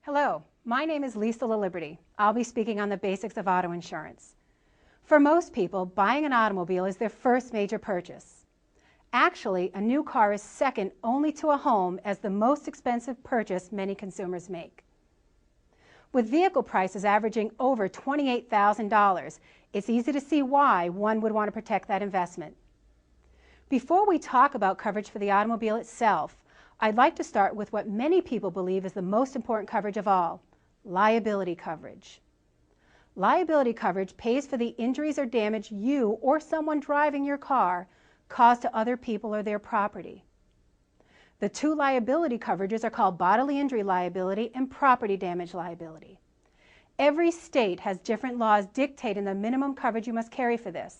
Hello, my name is Lisa LaLiberty. I'll be speaking on the basics of auto insurance. For most people, buying an automobile is their first major purchase. Actually, a new car is second only to a home as the most expensive purchase many consumers make. With vehicle prices averaging over $28,000, it's easy to see why one would want to protect that investment. Before we talk about coverage for the automobile itself, I'd like to start with what many people believe is the most important coverage of all, liability coverage. Liability coverage pays for the injuries or damage you or someone driving your car caused to other people or their property. The two liability coverages are called bodily injury liability and property damage liability. Every state has different laws dictating the minimum coverage you must carry for this.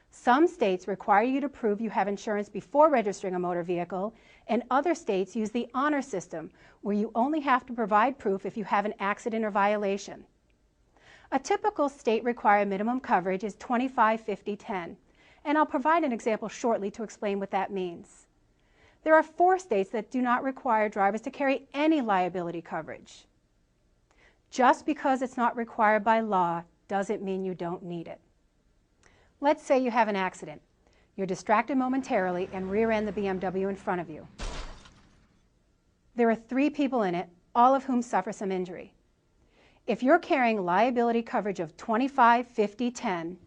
Some states require you to prove you have insurance before registering a motor vehicle, and other states use the honor system, where you only have to provide proof if you have an accident or violation. A typical state-required minimum coverage is 25, 50, 10, and I'll provide an example shortly to explain what that means. There are 4 states that do not require drivers to carry any liability coverage. Just because it's not required by law doesn't mean you don't need it. Let's say you have an accident. You're distracted momentarily and rear-end the BMW in front of you. There are 3 people in it, all of whom suffer some injury. If you're carrying liability coverage of 25, 50, 10,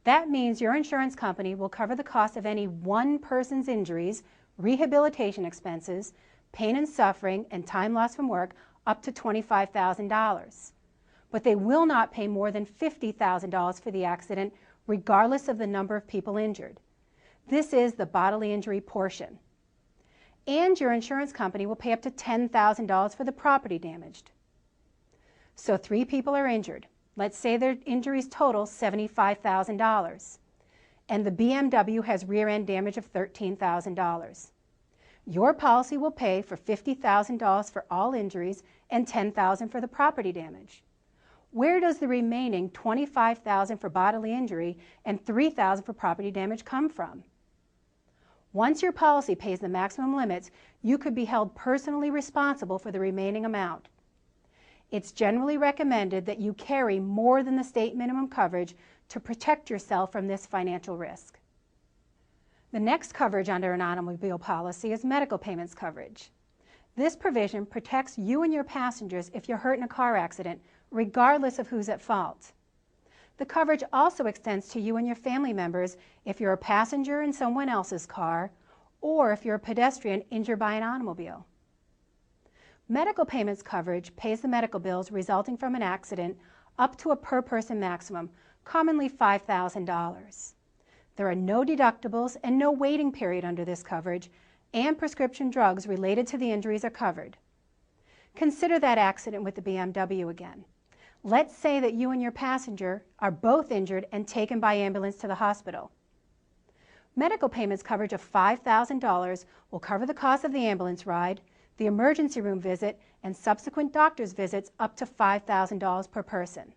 that means your insurance company will cover the cost of any one person's injuries, rehabilitation expenses, pain and suffering, and time lost from work up to $25,000. But they will not pay more than $50,000 for the accident, regardless of the number of people injured. This is the bodily injury portion. And your insurance company will pay up to $10,000 for the property damaged. So 3 people are injured. Let's say their injuries total $75,000. And the BMW has rear-end damage of $13,000. Your policy will pay for $50,000 for all injuries and $10,000 for the property damage. Where does the remaining $25,000 for bodily injury and $3,000 for property damage come from? Once your policy pays the maximum limits, you could be held personally responsible for the remaining amount. It's generally recommended that you carry more than the state minimum coverage to protect yourself from this financial risk. The next coverage under an automobile policy is medical payments coverage. This provision protects you and your passengers if you're hurt in a car accident, regardless of who's at fault. The coverage also extends to you and your family members if you're a passenger in someone else's car or if you're a pedestrian injured by an automobile. Medical payments coverage pays the medical bills resulting from an accident up to a per-person maximum, commonly $5,000. There are no deductibles and no waiting period under this coverage, and prescription drugs related to the injuries are covered. Consider that accident with the BMW again. Let's say that you and your passenger are both injured and taken by ambulance to the hospital. Medical payments coverage of $5,000 will cover the cost of the ambulance ride, the emergency room visit, and subsequent doctor's visits up to $5,000 per person.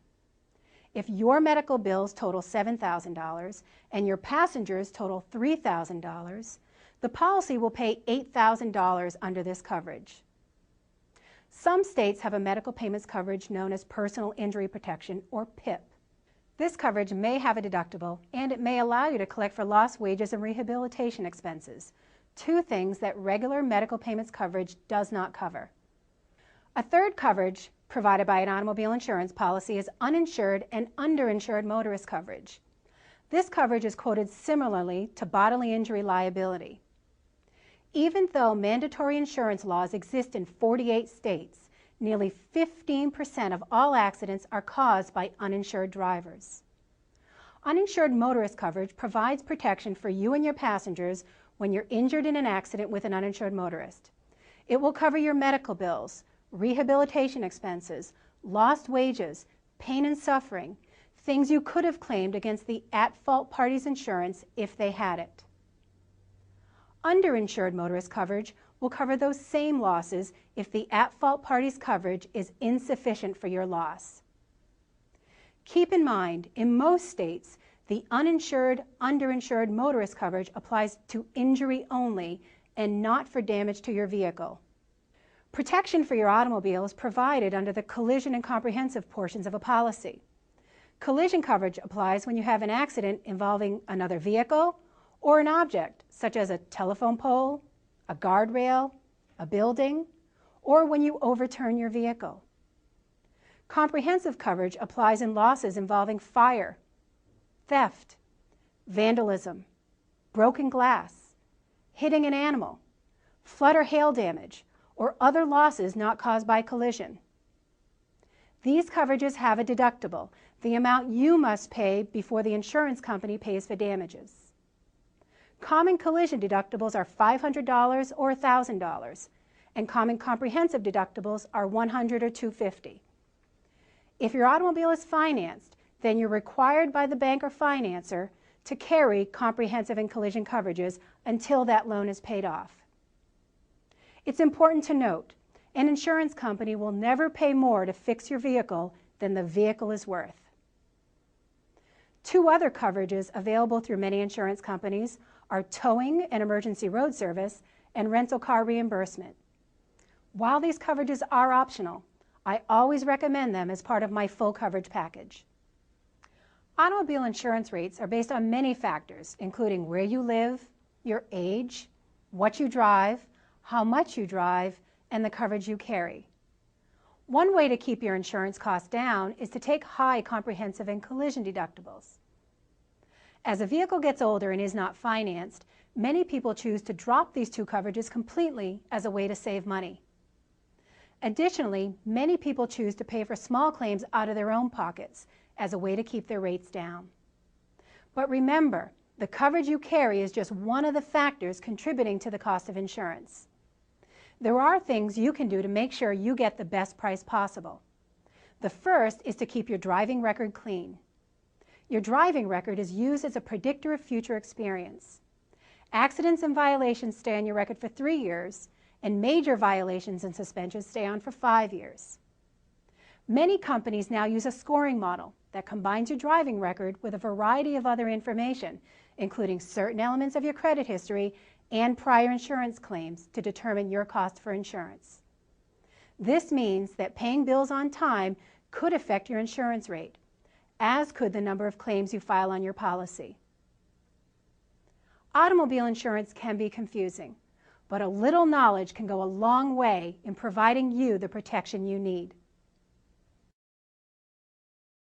If your medical bills total $7,000 and your passengers total $3,000, the policy will pay $8,000 under this coverage. Some states have a medical payments coverage known as Personal Injury Protection, or PIP. This coverage may have a deductible, and it may allow you to collect for lost wages and rehabilitation expenses, 2 things that regular medical payments coverage does not cover. A third coverage provided by an automobile insurance policy is uninsured and underinsured motorist coverage. This coverage is quoted similarly to bodily injury liability. Even though mandatory insurance laws exist in 48 states, nearly 15% of all accidents are caused by uninsured drivers. Uninsured motorist coverage provides protection for you and your passengers when you're injured in an accident with an uninsured motorist. It will cover your medical bills, rehabilitation expenses, lost wages, pain and suffering, things you could have claimed against the at-fault party's insurance if they had it. Underinsured motorist coverage will cover those same losses if the at-fault party's coverage is insufficient for your loss. Keep in mind, in most states, the uninsured, underinsured motorist coverage applies to injury only and not for damage to your vehicle. Protection for your automobile is provided under the collision and comprehensive portions of a policy. Collision coverage applies when you have an accident involving another vehicle or an object, such as a telephone pole, a guardrail, a building, or when you overturn your vehicle. Comprehensive coverage applies in losses involving fire, theft, vandalism, broken glass, hitting an animal, flood or hail damage, or other losses not caused by collision. These coverages have a deductible, the amount you must pay before the insurance company pays for damages. Common collision deductibles are $500 or $1,000, and common comprehensive deductibles are $100 or $250. If your automobile is financed, then you're required by the bank or financer to carry comprehensive and collision coverages until that loan is paid off. It's important to note, an insurance company will never pay more to fix your vehicle than the vehicle is worth. Two other coverages available through many insurance companies are towing and emergency road service and rental car reimbursement. While these coverages are optional, I always recommend them as part of my full coverage package. Automobile insurance rates are based on many factors, including where you live, your age, what you drive, how much you drive, and the coverage you carry. One way to keep your insurance costs down is to take high comprehensive and collision deductibles. As a vehicle gets older and is not financed, many people choose to drop these two coverages completely as a way to save money. Additionally, many people choose to pay for small claims out of their own pockets as a way to keep their rates down. But remember, the coverage you carry is just one of the factors contributing to the cost of insurance. There are things you can do to make sure you get the best price possible. The first is to keep your driving record clean. Your driving record is used as a predictor of future experience. Accidents and violations stay on your record for 3 years, and major violations and suspensions stay on for 5 years. Many companies now use a scoring model that combines your driving record with a variety of other information, including certain elements of your credit history and prior insurance claims to determine your cost for insurance. This means that paying bills on time could affect your insurance rate, as could the number of claims you file on your policy. Automobile insurance can be confusing, but a little knowledge can go a long way in providing you the protection you need.